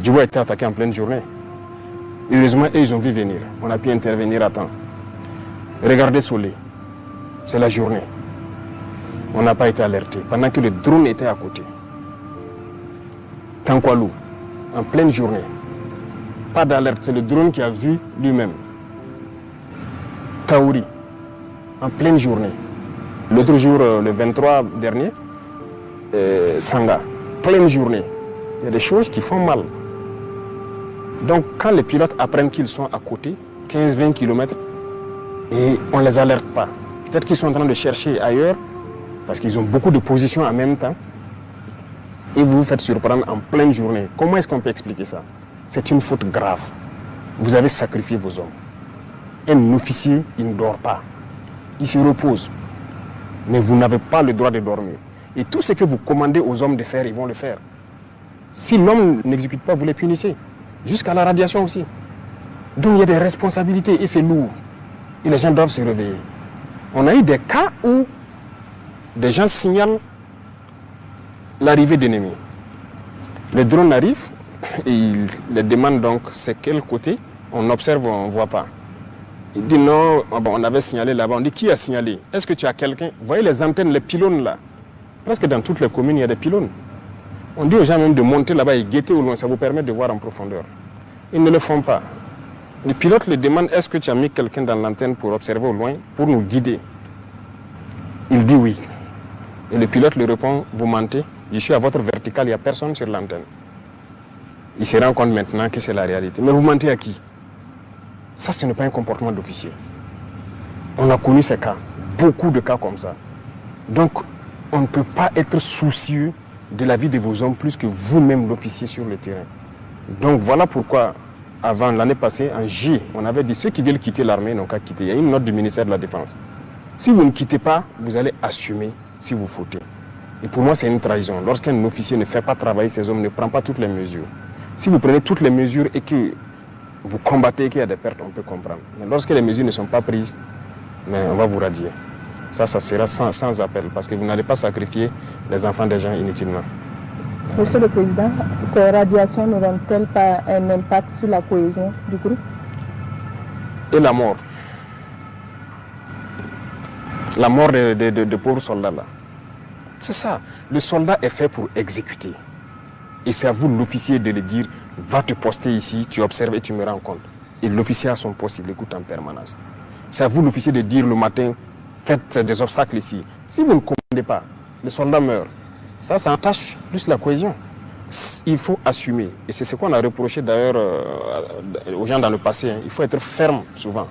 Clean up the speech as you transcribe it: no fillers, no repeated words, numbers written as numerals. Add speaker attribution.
Speaker 1: Djibo a été attaqué en pleine journée. Heureusement, eux, ils ont vu venir. On a pu intervenir à temps. Regardez Solé. C'est la journée. On n'a pas été alerté. Pendant que le drone était à côté. Tankwalou, en pleine journée. Pas d'alerte. C'est le drone qui a vu lui-même. Taouri, en pleine journée. L'autre jour, le 23 dernier, Sanga, pleine journée. Il y a des choses qui font mal. Donc, quand les pilotes apprennent qu'ils sont à côté, 15-20 km, et on ne les alerte pas. Peut-être qu'ils sont en train de chercher ailleurs, parce qu'ils ont beaucoup de positions en même temps, et vous vous faites surprendre en pleine journée. Comment est-ce qu'on peut expliquer ça? C'est une faute grave. Vous avez sacrifié vos hommes. Un officier, il ne dort pas. Il se repose. Mais vous n'avez pas le droit de dormir. Et tout ce que vous commandez aux hommes de faire, ils vont le faire. Si l'homme n'exécute pas, vous les punissez. Jusqu'à la radiation aussi. Donc il y a des responsabilités et c'est lourd. Et les gens doivent se réveiller. On a eu des cas où des gens signalent l'arrivée d'ennemis. Les drones arrivent et ils les demandent donc c'est quel côté. On observe, on ne voit pas. Il dit non, on avait signalé là-bas. On dit qui a signalé? Est-ce que tu as quelqu'un? Vous voyez les antennes, les pylônes là? Presque dans toutes les communes, il y a des pylônes. On dit aux gens même de monter là-bas et guetter au loin. Ça vous permet de voir en profondeur. Ils ne le font pas. Les pilotes les demandent est-ce que tu as mis quelqu'un dans l'antenne pour observer au loin, pour nous guider? Il dit oui. Et le pilote lui répond vous mentez. Je suis à votre verticale, il n'y a personne sur l'antenne. Il se rend compte maintenant que c'est la réalité. Mais vous mentez à qui? Ça, ce n'est pas un comportement d'officier. On a connu ces cas, beaucoup de cas comme ça. Donc, on ne peut pas être soucieux de la vie de vos hommes plus que vous-même, l'officier sur le terrain. Donc, voilà pourquoi, avant l'année passée, en J, on avait dit ceux qui veulent quitter l'armée n'ont qu'à quitter. Il y a une note du ministère de la Défense. Si vous ne quittez pas, vous allez assumer si vous fautez. Et pour moi, c'est une trahison. Lorsqu'un officier ne fait pas travailler ses hommes, ne prend pas toutes les mesures. Si vous prenez toutes les mesures et que vous combattez et qu'il y a des pertes, on peut comprendre. Mais lorsque les mesures ne sont pas prises, mais on va vous radier. Ça sera sans appel, parce que vous n'allez pas sacrifier les enfants des gens inutilement.
Speaker 2: Monsieur le Président, ces radiations n'auront-elles pas un impact sur la cohésion du groupe?
Speaker 1: Et la mort? La mort de pauvres soldats là. C'est ça. Le soldat est fait pour exécuter. Et c'est à vous, l'officier, de le dire, va te poster ici, tu observes et tu me rends compte. Et l'officier à son poste, il écoute en permanence. C'est à vous, l'officier, de dire le matin, faites des obstacles ici. Si vous ne commandez pas, le soldat meurt. Ça entache plus la cohésion. Il faut assumer. Et c'est ce qu'on a reproché d'ailleurs aux gens dans le passé. Il faut être ferme souvent.